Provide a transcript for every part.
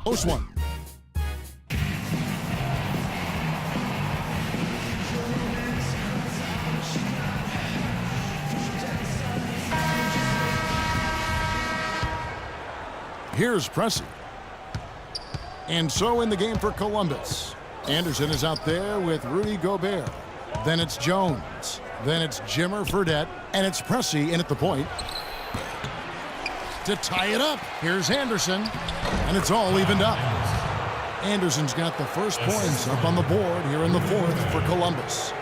close one. Here's Pressey. And so in the game for Columbus. Anderson is out there with Rudy Gobert. Then it's Jones. Then it's Jimmer Fredette. And it's Pressey in at the point. To tie it up, here's Anderson. And it's all evened up. Anderson's got the first points up on the board here in the fourth for Columbus.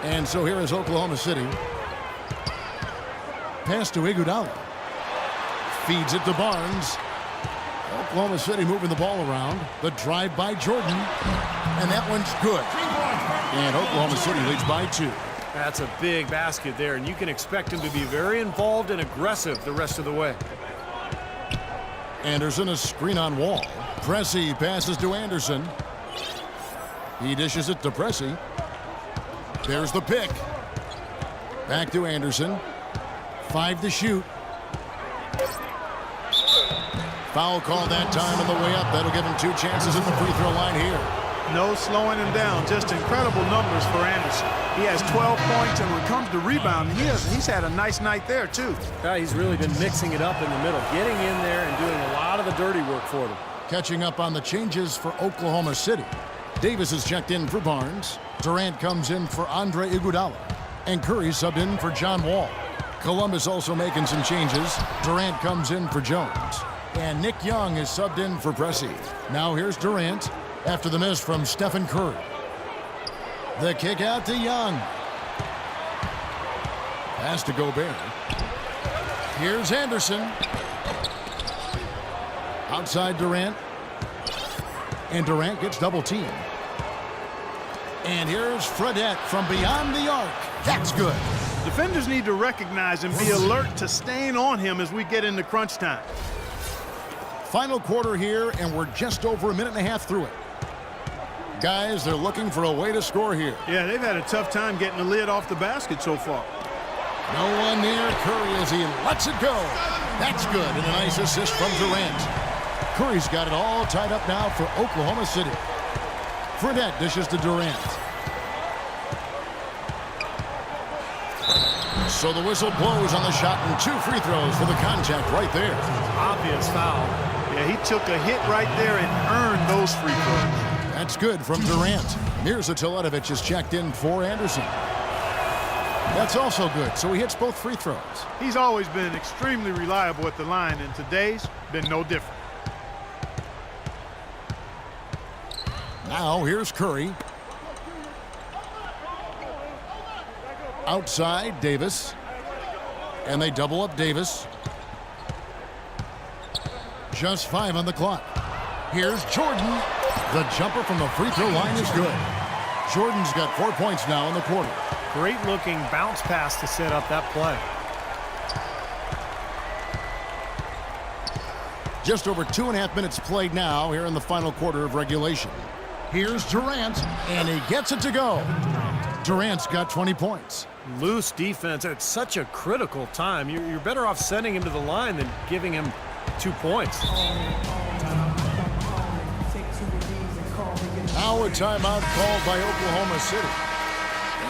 And so here is Oklahoma City. Pass to Iguodala. Feeds it to Barnes. Oklahoma City moving the ball around. The drive by Jordan. And that one's good. And Oklahoma City leads by 2. That's a big basket there, and you can expect him to be very involved and aggressive the rest of the way. Anderson, a screen on Wall. Pressey passes to Anderson. He dishes it to Pressey. There's the pick. Back to Anderson. 5 to shoot. Foul call that time on the way up. That'll give him 2 chances at the free throw line here. No slowing him down. Just incredible numbers for Anderson. He has 12 points, and when it comes to rebounding, he's had a nice night there, too. Yeah, he's really been mixing it up in the middle, getting in there and doing a lot of the dirty work for them. Catching up on the changes for Oklahoma City. Davis is checked in for Barnes. Durant comes in for Andre Iguodala. And Curry subbed in for John Wall. Columbus also making some changes. Durant comes in for Jones. And Nick Young is subbed in for Pressey. Now here's Durant after the miss from Stephen Curry. The kick out to Young. Pass to Gobert. Here's Anderson. Outside Durant. And Durant gets double teamed. And here's Fredette from beyond the arc. That's good. Defenders need to recognize and be alert to staying on him as we get into crunch time. Final quarter here, and we're just over a minute and a half through it. Guys, they're looking for a way to score here. Yeah, they've had a tough time getting the lid off the basket so far. No one near Curry as he lets it go. That's good, and a nice assist from Durant. Curry's got it all tied up now for Oklahoma City. Fredette dishes to Durant. So the whistle blows on the shot, and 2 free throws for the contact right there. Obvious foul. Yeah, he took a hit right there and earned those free throws. That's good from Durant. Mirza Teletovic is checked in for Anderson. That's also good, so he hits both free throws. He's always been extremely reliable at the line, and today's been no different. Now here's Curry. Outside, Davis. And they double up Davis. Just 5 on the clock. Here's Jordan. The jumper from the free throw line is good. Jordan's got 4 points now in the quarter. Great looking bounce pass to set up that play. Just over 2.5 minutes played now here in the final quarter of regulation. Here's Durant, and he gets it to go. Durant's got 20 points. Loose defense at such a critical time. You're better off sending him to the line than giving him 2 points. Now a timeout called by Oklahoma City.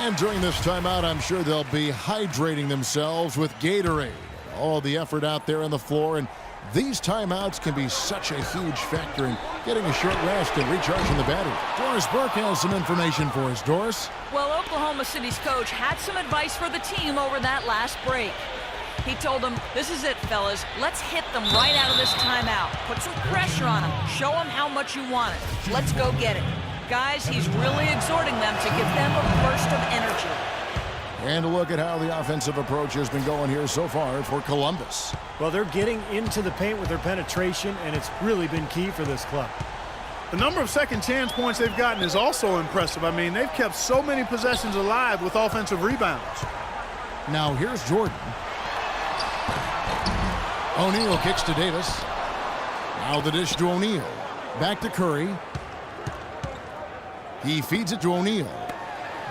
And during this timeout, I'm sure they'll be hydrating themselves with Gatorade. All the effort out there on the floor, and these timeouts can be such a huge factor in getting a short rest and recharging the battery. Doris Burke has some information for us. Doris? Well, Oklahoma City's coach had some advice for the team over that last break. He told them, this is it, fellas. Let's hit them right out of this timeout. Put some pressure on them. Show them how much you want it. Let's go get it. Guys, he's really exhorting them to give them a burst of energy. And look at how the offensive approach has been going here so far for Columbus. Well, they're getting into the paint with their penetration, and it's really been key for this club. The number of second chance points they've gotten is also impressive. I mean, they've kept so many possessions alive with offensive rebounds. Now here's Jordan. O'Neal kicks to Davis. Now the dish to O'Neal. Back to Curry. He feeds it to O'Neal.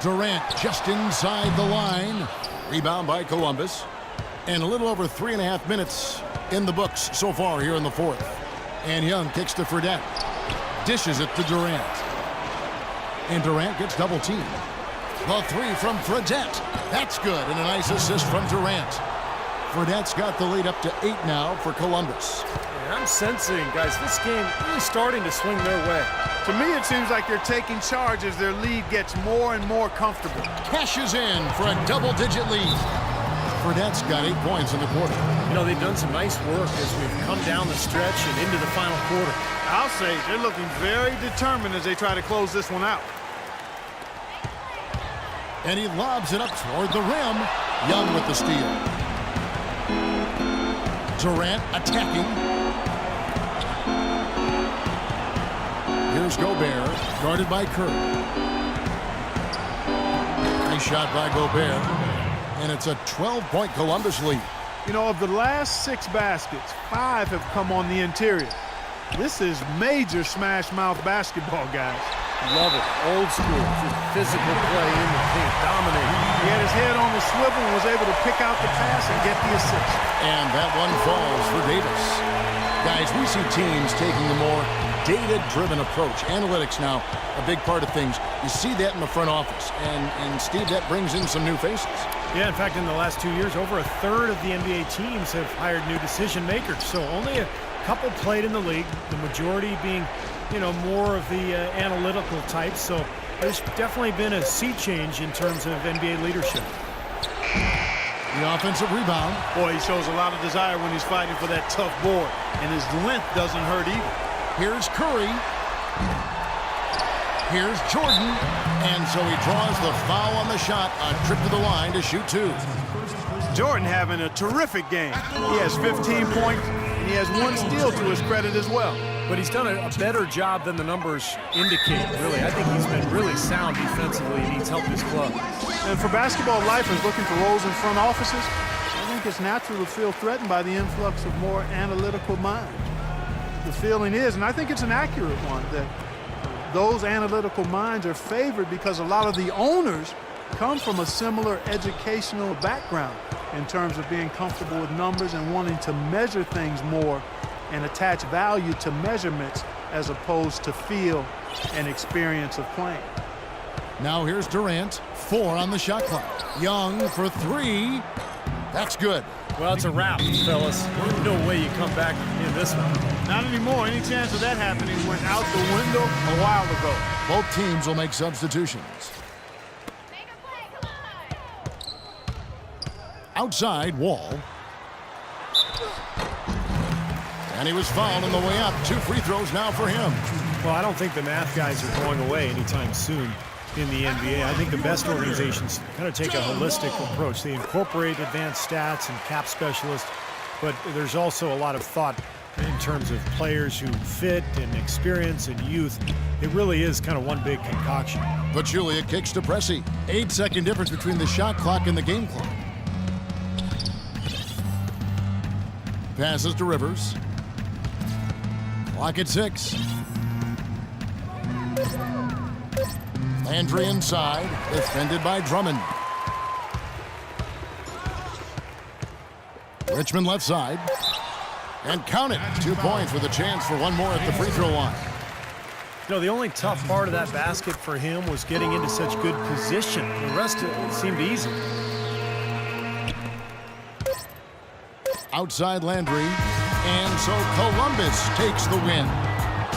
Durant just inside the line. Rebound by Columbus. And a little over 3.5 minutes in the books so far here in the fourth. And Young kicks to Fredette. Dishes it to Durant. And Durant gets double teamed. The three from Fredette. That's good, and a nice assist from Durant. Fredette's got the lead up to 8 now for Columbus. Yeah, I'm sensing, guys, this game really starting to swing their way. To me, it seems like they're taking charge as their lead gets more and more comfortable. Cashes in for a double-digit lead. Fredette's got 8 points in the quarter. You know, they've done some nice work as we've come down the stretch and into the final quarter. I'll say they're looking very determined as they try to close this one out. And he lobs it up toward the rim. Young with the steal. Durant attacking. Here's Gobert, guarded by Curry. Nice shot by Gobert. And it's a 12-point Columbus lead. You know, of the last 6 baskets, 5 have come on the interior. This is major smash-mouth basketball, guys. Love it. Old school. Just physical play in the paint. Dominating. He had his head on the swivel and was able to pick out the pass and get the assist. And that one falls for Davis. Guys, we see teams taking a more data-driven approach. Analytics now, a big part of things. You see that in the front office. And Steve, that brings in some new faces. Yeah, in fact, in the last 2 years, over a third of the NBA teams have hired new decision makers. So only a couple played in the league, the majority being, you know, more of the analytical types. So there's definitely been a sea change in terms of NBA leadership. The offensive rebound. Boy, he shows a lot of desire when he's fighting for that tough board. And his length doesn't hurt either. Here's Curry. Here's Jordan. And so he draws the foul on the shot. A trip to the line to shoot 2. Jordan having a terrific game. He has 15 points, and he has 1 steal to his credit as well. But he's done a better job than the numbers indicate, really. I think he's been really sound defensively, and he's helped his club. And for basketball lifers looking for roles in front offices, I think it's natural to feel threatened by the influx of more analytical minds. The feeling is, and I think it's an accurate one, that those analytical minds are favored because a lot of the owners come from a similar educational background in terms of being comfortable with numbers and wanting to measure things more and attach value to measurements as opposed to feel and experience of playing. Now here's Durant. 4 on the shot clock. Young for 3. That's good. Well, it's a wrap, fellas. No way you come back in this one. Not anymore. Any chance of that happening went out the window a while ago. Both teams will make substitutions. Outside, Wall. And he was fouled on the way up. 2 free throws now for him. Well, I don't think the math guys are going away anytime soon in the NBA. I think the best organizations kind of take a holistic approach. They incorporate advanced stats and cap specialists, but there's also a lot of thought in terms of players who fit and experience and youth. It really is kind of one big concoction. Pachulia kicks to Pressey. 8-second difference between the shot clock and the game clock. Passes to Rivers. Clock at 6. Landry inside, defended by Drummond. Richmond left side. And count it. 2 points with a chance for one more at the free throw line. You know, the only tough part of that basket for him was getting into such good position. The rest of it seemed easy. Outside Landry. And so Columbus takes the win.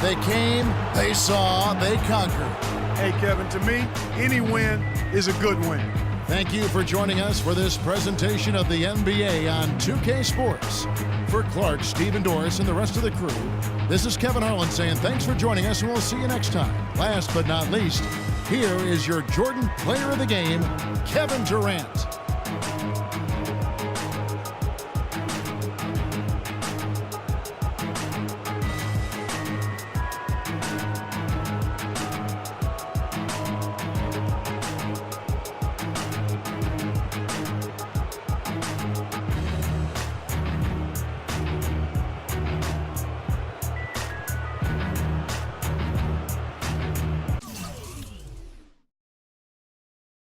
They came, they saw, they conquered. Hey, Kevin, to me, any win is a good win. Thank you for joining us for this presentation of the NBA on 2K Sports. For Clark, Stephen Doris, and the rest of the crew, this is Kevin Harlan saying thanks for joining us, and we'll see you next time. Last but not least, here is your Jordan Player of the Game, Kevin Durant.